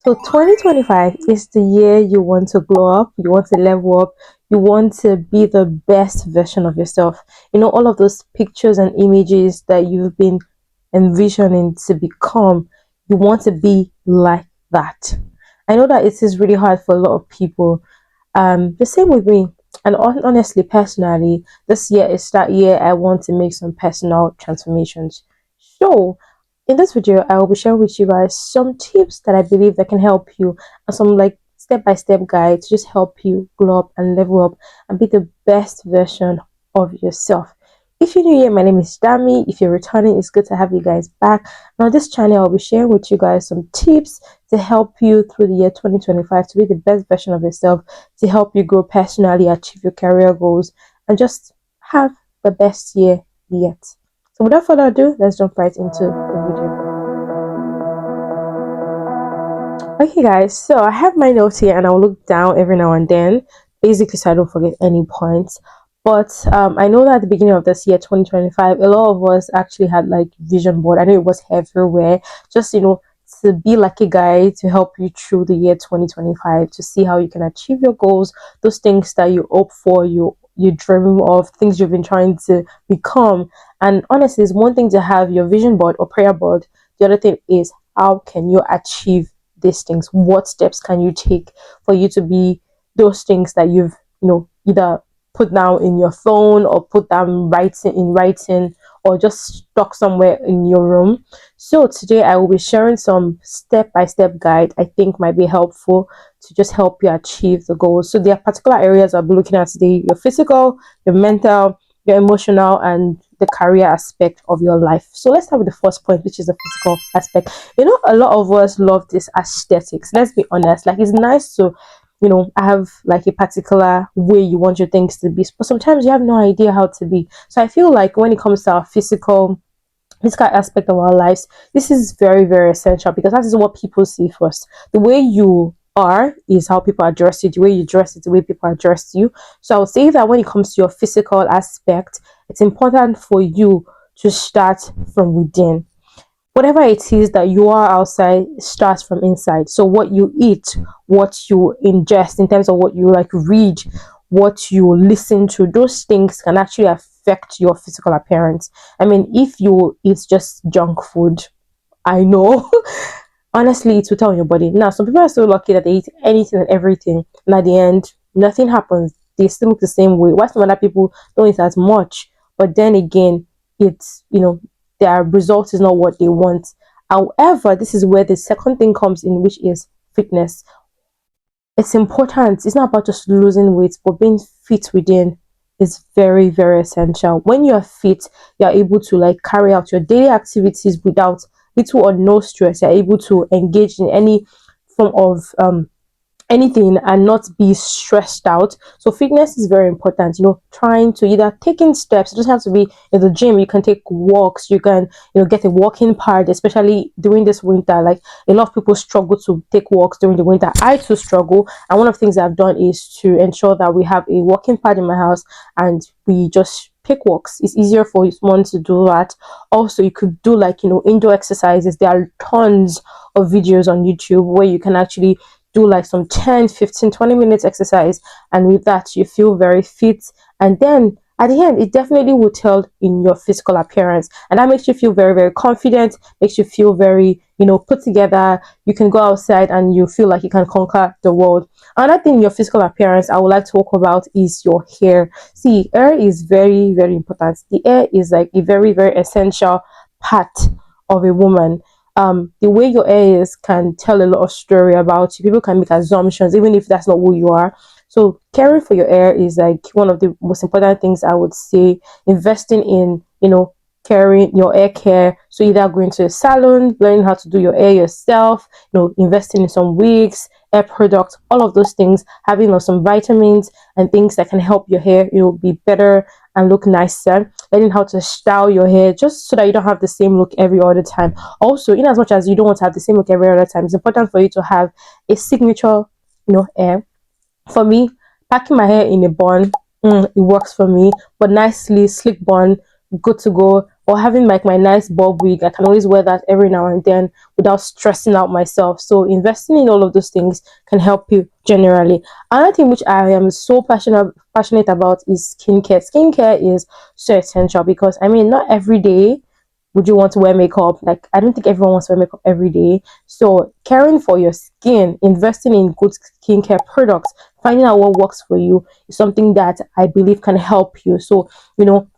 So 2025 is the year you want to glow up, you want to level up, you want to be the best version of yourself. All of those pictures and images that you've been envisioning to become, you want to be like that. I know that it is really hard for a lot of people. The same with me. And honestly, personally, this year is that year I want to make some personal transformations. So, in this video, I will be sharing with you guys some tips that I believe that can help you, and some like step-by-step guide to just help you glow up and level up and be the best version of yourself. If you're new here, my name is Dami. If you're returning, it's good to have you guys back. Now, on this channel, I'll be sharing with you guys some tips to help you through the year 2025 to be the best version of yourself, to help you grow personally, achieve your career goals, and just have the best year yet. So without further ado, let's jump right into the video. Okay guys, so I have my notes here and I'll look down every now and then, basically so I don't forget any points. But I know that at the beginning of this year 2025, a lot of us actually had like vision board. I know it was everywhere, just to be like a guide to help you through the year 2025, to see how you can achieve your goals, those things that you hope for, you dream of, things you've been trying to become. And honestly, it's one thing to have your vision board or prayer board. The other thing is, how can you achieve these things? What steps can you take for you to be those things that you've either put down in your phone or put down writing or just stuck somewhere in your room? So today I will be sharing some step-by-step guide I think might be helpful to just help you achieve the goals. So there are particular areas I'll be looking at today: your physical, your mental, your emotional, and the career aspect of your life. So let's start with the first point, which is the physical aspect. A lot of us love this aesthetics. Let's be honest. Like, it's nice to have like a particular way you want your things to be, but sometimes you have no idea how to be. So I feel like when it comes to our physical aspect of our lives, this is very, very essential, because that is what people see first. The way you are is how people address you. The way you dress is the way people address you. So I would say that when it comes to your physical aspect, it's important for you to start from within. Whatever it is that you are outside starts from inside. So what you eat, what you ingest in terms of what you like read, what you listen to, those things can actually affect your physical appearance. I mean, if you eat just junk food, I know honestly it will tell on your body. Now, some people are so lucky that they eat anything and everything, and at the end nothing happens. They still look the same way. Why some other people don't eat as much, but then again, it's their result is not what they want. However, this is where the second thing comes in, which is fitness. It's important. It's not about just losing weight, but being fit within is very, very essential. When you're fit, you're able to like carry out your daily activities without little or no stress. You're able to engage in any form of anything and not be stressed out. So fitness is very important. Trying to either taking steps. It doesn't have to be in the gym. You can take walks. You can get a walking pad, especially during this winter. Like, a lot of people struggle to take walks during the winter. I too struggle, and one of the things I've done is to ensure that we have a walking pad in my house and we just pick walks. It's easier for one to do that. Also, you could do like indoor exercises. There are tons of videos on YouTube where you can actually do like some 10, 15, 20 minutes exercise, and with that you feel very fit. And then at the end, it definitely will tell in your physical appearance, and that makes you feel very, very confident, makes you feel very put together. You can go outside and you feel like you can conquer the world. Another thing in your physical appearance I would like to talk about is your hair. See, hair is very, very important. The hair is like a very, very essential part of a woman. The way your hair is can tell a lot of story about you. People can make assumptions even if that's not who you are. So caring for your hair is like one of the most important things I would say. Investing in caring your hair care. So either going to a salon, learning how to do your hair yourself, investing in some wigs, hair products, all of those things, having some vitamins and things that can help your hair be better and look nicer. Learning how to style your hair just so that you don't have the same look every other time. Also, in as much as you don't want to have the same look every other time, it's important for you to have a signature hair. For me, packing my hair in a bun, it works for me. But nicely slick bun, good to go. or having like my nice bob wig. I can always wear that every now and then without stressing out myself. So investing in all of those things can help you generally. Another thing which I am so passionate about is skincare. Skincare is so essential because I mean, not every day would you want to wear makeup. Like, I don't think everyone wants to wear makeup every day. So caring for your skin, investing in good skincare products, finding out what works for you is something that I believe can help you. So,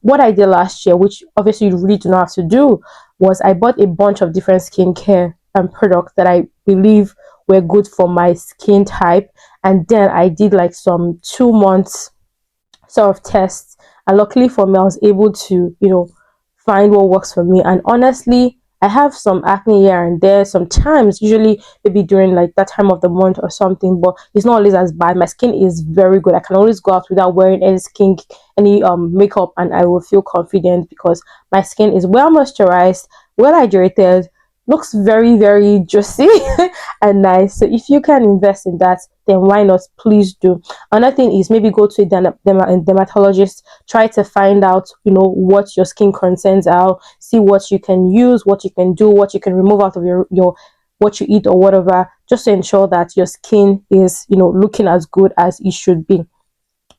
what I did last year, which obviously you really do not have to do, was I bought a bunch of different skincare products that I believe were good for my skin type. And then I did like some 2 months sort of tests. And luckily for me, I was able to, find what works for me. And honestly, I have some acne here and there sometimes, usually maybe during like that time of the month or something, but it's not always as bad. My skin is very good. I can always go out without wearing any makeup, and I will feel confident because my skin is well moisturized, well hydrated, looks very, very juicy and nice. So if you can invest in that, then why not? Please do. Another thing is maybe go to a dermatologist, try to find out, what your skin concerns are, see what you can use, what you can do, what you can remove out of your what you eat or whatever, just to ensure that your skin is, looking as good as it should be.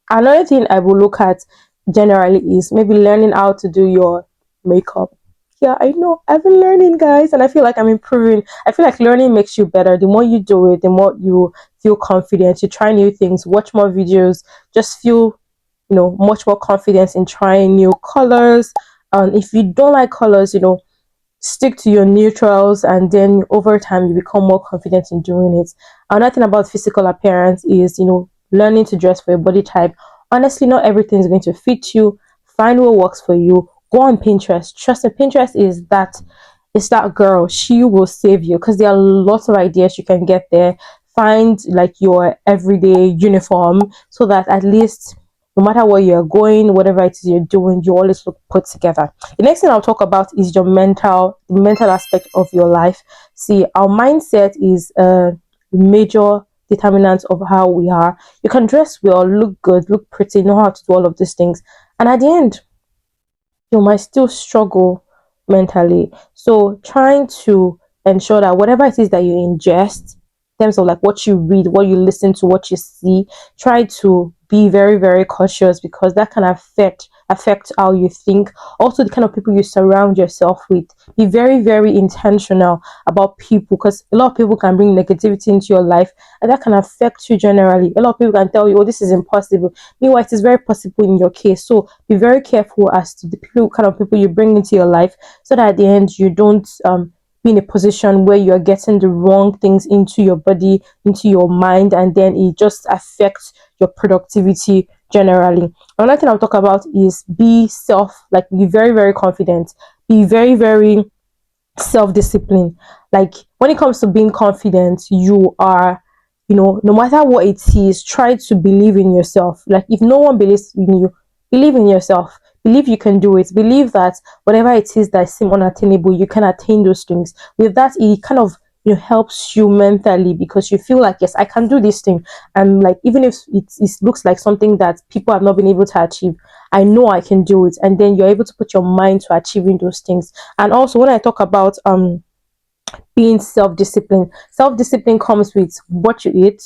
Another thing I will look at generally is maybe learning how to do your makeup. Yeah, I know. I've been learning, guys, and I feel like I'm improving. I feel like learning makes you better. The more you do it, the more you feel confident. You try new things, watch more videos, just feel, much more confidence in trying new colors. If you don't like colors, stick to your neutrals, and then over time you become more confident in doing it. Another thing about physical appearance is, learning to dress for your body type. Honestly, not everything is going to fit you. Find what works for you. Go on Pinterest. Trust me, Pinterest is that girl. She will save you because there are lots of ideas you can get there. Find like your everyday uniform so that at least no matter where you're going, whatever it is you're doing, you always look put together. The next thing I'll talk about is the mental aspect of your life. See, our mindset is a major determinant of how we are. You can dress well, look good, look pretty, know how to do all of these things, and at the end, you might still struggle mentally. So, trying to ensure that whatever it is that you ingest, in terms of like what you read, what you listen to, what you see, try to be very, very cautious because that can affect how you think. Also, the kind of people you surround yourself with. Be very, very intentional about people because a lot of people can bring negativity into your life, and that can affect you generally. A lot of people can tell you, "Oh, this is impossible." Meanwhile, it is very possible in your case. So be very careful as to the kind of people you bring into your life, so that at the end you don't be in a position where you're getting the wrong things into your body, into your mind, and then it just affects your productivity generally. Another thing I'll talk about is be very, very confident, be very, very self-disciplined. Like when it comes to being confident, you are, no matter what it is, try to believe in yourself. Like if no one believes in you, believe in yourself. Believe you can do it. Believe that whatever it is that seems unattainable, you can attain those things. With that, it kind of helps you mentally because you feel like, yes, I can do this thing. And like even if it looks like something that people have not been able to achieve, I know I can do it. And then you're able to put your mind to achieving those things. And also when I talk about being self-disciplined, self-discipline comes with what you eat,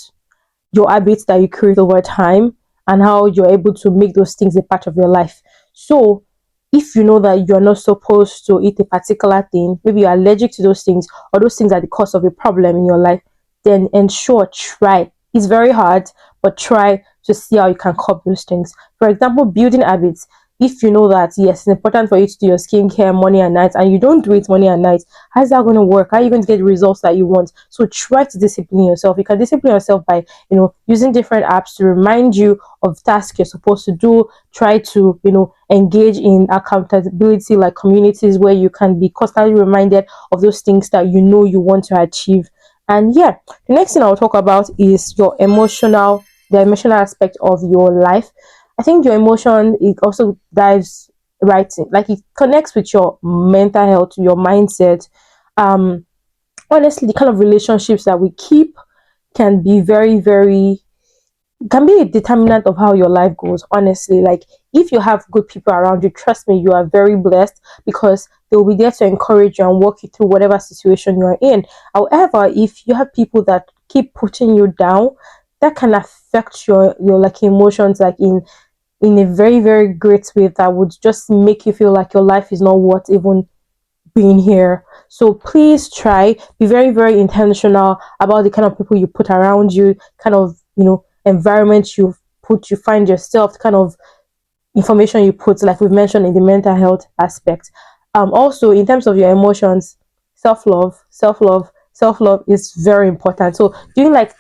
your habits that you create over time, and how you're able to make those things a part of your life. So if you know that you're not supposed to eat a particular thing, maybe you're allergic to those things, or those things are the cause of a problem in your life, then ensure, try. It's very hard, but try to see how you can cope those things. For example, building habits. If you know that yes, it's important for you to do your skincare morning and night, and you don't do it morning and night, how is that going to work? How are you going to get the results that you want? So try to discipline yourself. You can discipline yourself by using different apps to remind you of tasks you're supposed to do. Try to engage in accountability, like communities where you can be constantly reminded of those things that you want to achieve. And yeah, the next thing I'll talk about is the emotional aspect of your life. I think your emotion, it also dives right in, like it connects with your mental health, your mindset. Um, Honestly, the kind of relationships that we keep can be very, very can be a determinant of how your life goes, honestly. Like, if you have good people around you, trust me, you are very blessed, because they will be there to encourage you and walk you through whatever situation you're in. However, if you have people that keep putting you down, that can affect your like emotions, like in a very, very great way, that would just make you feel like your life is not worth even being here. So please try, be very, very intentional about the kind of people you put around you, kind of, environment you find yourself, the kind of information you put, like we've mentioned in the mental health aspect. Also, in terms of your emotions, self love is very important. So doing like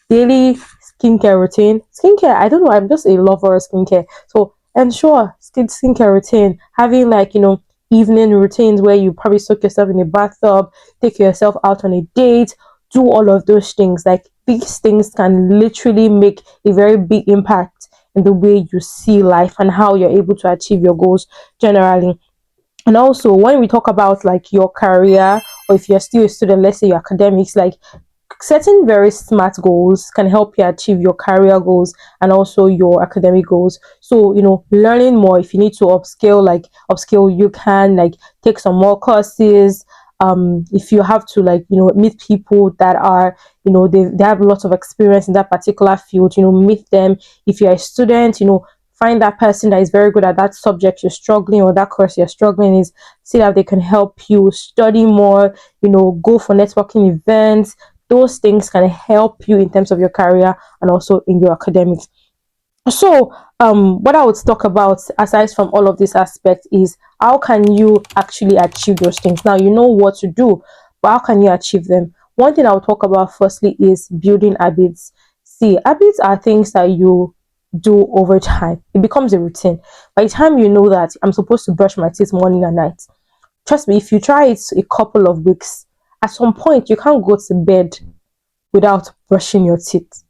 daily skincare routine, skincare, I don't know, I'm just a lover of skincare. So ensure skincare routine, having like, evening routines where you probably soak yourself in a bathtub, take yourself out on a date, do all of those things. Like, these things can literally make a very big impact in the way you see life and how you're able to achieve your goals generally. And also, when we talk about like your career, or if you're still a student, let's say your academics, like, setting very smart goals can help you achieve your career goals and also your academic goals. So, learning more, if you need to upskill, you can like take some more courses. If you have to, like, meet people that are, they have lots of experience in that particular field, meet them. If you're a student, find that person that is very good at that subject you're struggling, or that course you're struggling is, see that they can help you study more, go for networking events. Those things can help you in terms of your career and also in your academics. So, what I would talk about aside from all of these aspects is, how can you actually achieve those things? Now, you know what to do, but how can you achieve them? One thing I'll talk about firstly is building habits. See, habits are things that you do over time. It becomes a routine. By the time you know that I'm supposed to brush my teeth morning and night, trust me, if you try it a couple of weeks, at some point you can't go to bed without brushing your teeth,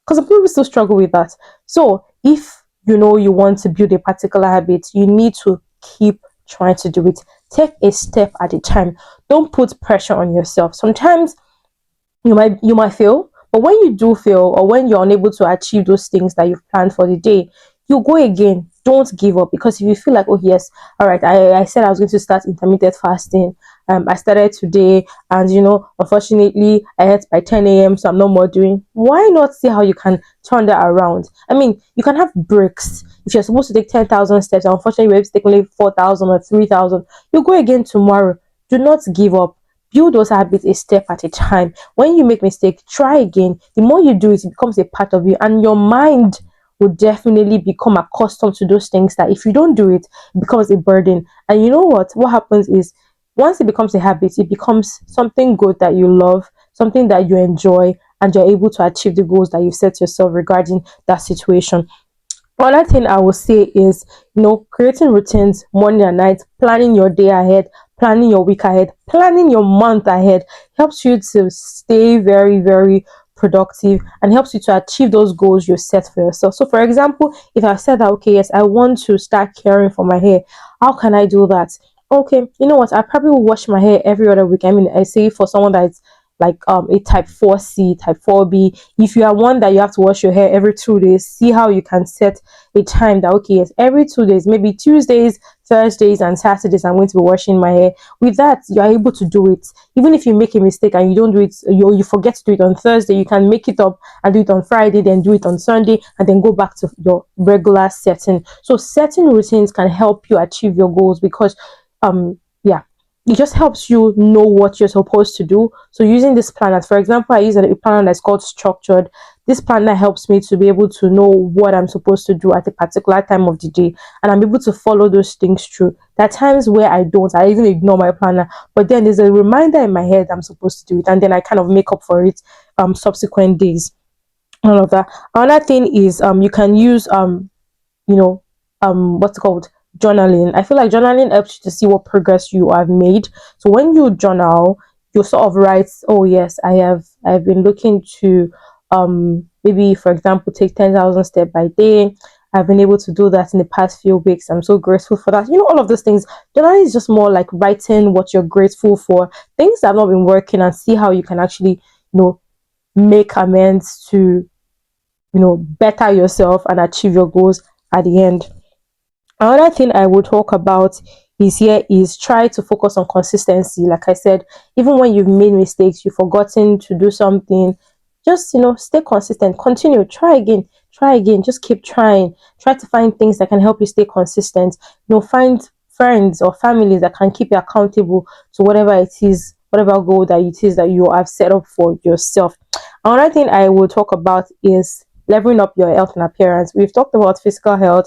because some people still struggle with that. So if you know you want to build a particular habit, you need to keep trying to do it. Take a step at a time. Don't put pressure on yourself. Sometimes you might fail, but when you do fail, or when you're unable to achieve those things that you've planned for the day, you go again. Don't give up, because if you feel like, oh yes, all right, I said I was going to start intermittent fasting, I started today, and unfortunately I ate by 10 a.m., so I'm no more doing. Why not see how you can turn that around? I mean, you can have breaks. If you're supposed to take 10,000 steps, and unfortunately you're able to take only 4,000 or 3,000, you go again tomorrow. Do not give up. Build those habits a step at a time. When you make mistake, try again. The more you do it, it becomes a part of you, and your mind will definitely become accustomed to those things, that if you don't do it, it becomes a burden. And you know what happens is, once it becomes a habit, it becomes something good that you love, something that you enjoy, and you're able to achieve the goals that you set yourself regarding that situation. Another thing I would say is, creating routines morning and night, planning your day ahead, planning your week ahead, planning your month ahead, helps you to stay very, very productive, and helps you to achieve those goals you set for yourself. So, for example, if I said that, okay, yes, I want to start caring for my hair, how can I do that? Okay, you know what? I probably will wash my hair every other week. I mean, I say for someone that's like a type 4C, type 4B, if you are one that you have to wash your hair every 2 days, see how you can set a time that, okay, yes, every 2 days, maybe Tuesdays, Thursdays, and Saturdays, I'm going to be washing my hair. With that, you're able to do it. Even if you make a mistake and you don't do it, you forget to do it on Thursday, you can make it up and do it on Friday, then do it on Sunday, and then go back to your regular setting. So setting routines can help you achieve your goals, because yeah, it just helps you know what you're supposed to do. So using this planner, for example, I use a planner that's called Structured. This planner helps me to be able to know what I'm supposed to do at a particular time of the day, and I'm able to follow those things through. There are times where I don't, I even ignore my planner, but then there's a reminder in my head I'm supposed to do it, and then I kind of make up for it subsequent days. All of that. Another thing is, you can use you know what's it called, journaling. I feel like journaling helps you to see what progress you have made. So when you journal, you sort of write, oh yes, I've been looking to maybe, for example, take 10,000 steps by day. I've been able to do that in the past few weeks. I'm so grateful for that. All of those things. Journaling is just more like writing what you're grateful for, things that have not been working, and see how you can actually, make amends to better yourself and achieve your goals at the end. Another thing I will talk about is try to focus on consistency. Like I said, even when you've made mistakes, you've forgotten to do something, just stay consistent, continue, try again, just keep trying. Try to find things that can help you stay consistent. Find friends or families that can keep you accountable to whatever it is, whatever goal that it is that you have set up for yourself. Another thing I will talk about is leveling up your health and appearance. We've talked about physical health,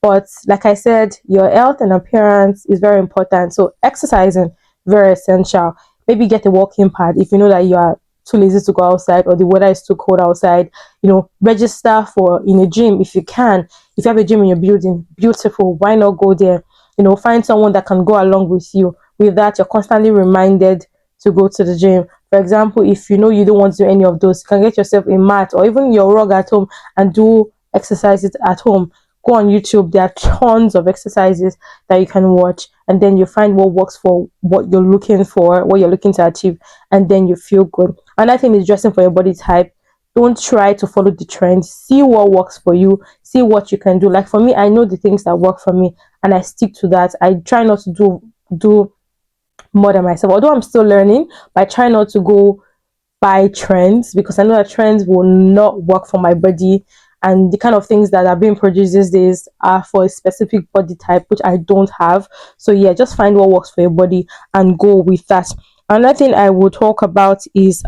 but like I said, your health and appearance is very important. So exercising, very essential. Maybe get a walking pad if you know that you are too lazy to go outside or the weather is too cold outside. Register for in a gym if you can. If you have a gym in your building, beautiful. Why not go there? Find someone that can go along with you. With that, you're constantly reminded to go to the gym. For example, if you know you don't want to do any of those, you can get yourself a mat or even your rug at home and do exercises at home. Go on YouTube, there are tons of exercises that you can watch, and then you find what works for what you're looking for, what you're looking to achieve, and then you feel good. Another thing is dressing for your body type. Don't try to follow the trend. See what works for you, see what you can do. Like for me, I know the things that work for me and I stick to that. I try not to do more than myself, although I'm still learning, but I try not to go by trends because I know that trends will not work for my body, and the kind of things that are being produced these days are for a specific body type which I don't have. So yeah, just find what works for your body and go with that. Another thing I will talk about is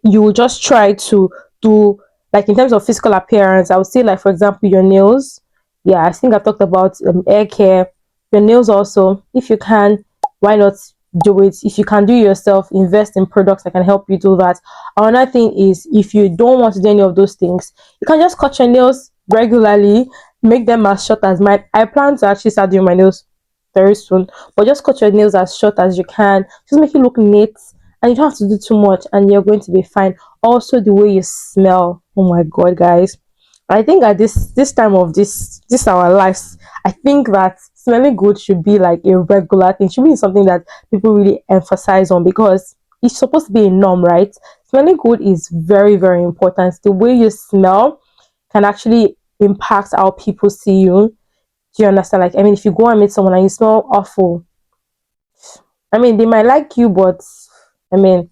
you will just try to do, like in terms of physical appearance, I would say, like for example, your nails. Yeah, I think I've talked about hair care. Your nails also, if you can, why not do it? If you can do it yourself, invest in products that can help you do that. Another thing is, if you don't want to do any of those things, you can just cut your nails regularly, make them as short as mine. I plan to actually start doing my nails very soon, but just cut your nails as short as you can. Just make it look neat, and you don't have to do too much, and you're going to be fine. Also, the way you smell. Oh my god, guys! I think at this time of this our lives, I think that smelling good should be like a regular thing. Should be something that people really emphasize on because it's supposed to be a norm, right? Smelling good is very, very important. The way you smell can actually impact how people see you. Do you understand? Like, I mean, if you go and meet someone and you smell awful, I mean, they might like you, but I mean,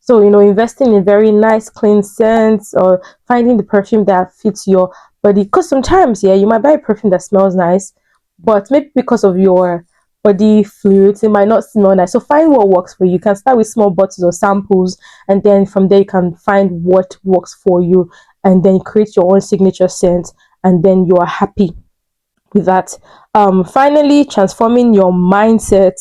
so, investing in very nice, clean scents or finding the perfume that fits your body. Because sometimes, yeah, you might buy a perfume that smells nice, but maybe because of your body fluids, it might not smell nice. So, find what works for you. You can start with small bottles or samples, and then from there, you can find what works for you, and then create your own signature scent, and then you are happy with that. Finally, transforming your mindset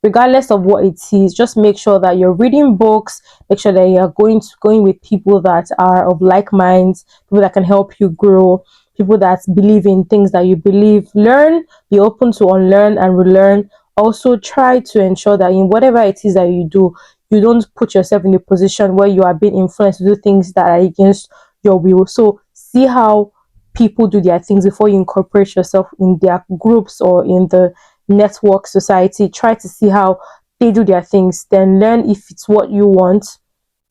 regardless of what it is. Just make sure that you're reading books, make sure that you're going with people that are of like minds, people that can help you grow, people that believe in things that you believe. Learn, be open to unlearn and relearn. Also try to ensure that in whatever it is that you do, you don't put yourself in a position where you are being influenced to do things that are against your will. So see how people do their things before you incorporate yourself in their groups or in the network society. Try to see how they do their things, then learn. If it's what you want,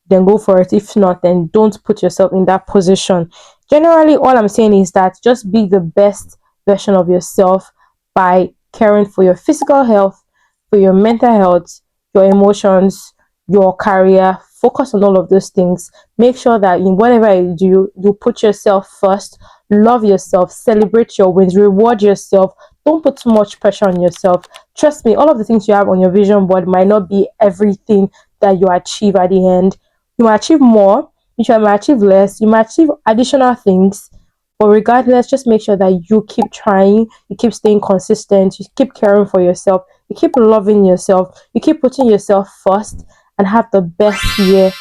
then go for it. If not, then don't put yourself in that position. Generally, all I'm saying is that just be the best version of yourself by caring for your physical health, for your mental health, your emotions, your career. Focus on all of those things. Make sure that in whatever you do, you put yourself first. Love yourself, celebrate your wins, reward yourself. Don't put too much pressure on yourself. Trust me, all of the things you have on your vision board might not be everything that you achieve at the end. You might achieve more, you might achieve less, you might achieve additional things. But regardless, just make sure that you keep trying, you keep staying consistent, you keep caring for yourself, you keep loving yourself, you keep putting yourself first, and have the best year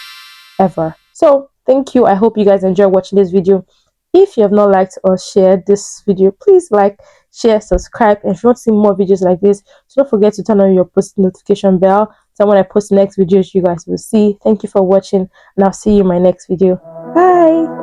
ever. So, thank you. I hope you guys enjoy watching this video. If you have not liked or shared this video, please like, share, subscribe, and if you want to see more videos like this, so don't forget to turn on your post notification bell so when I post the next videos you guys will see. Thank you for watching, and I'll see you in my next video. Bye.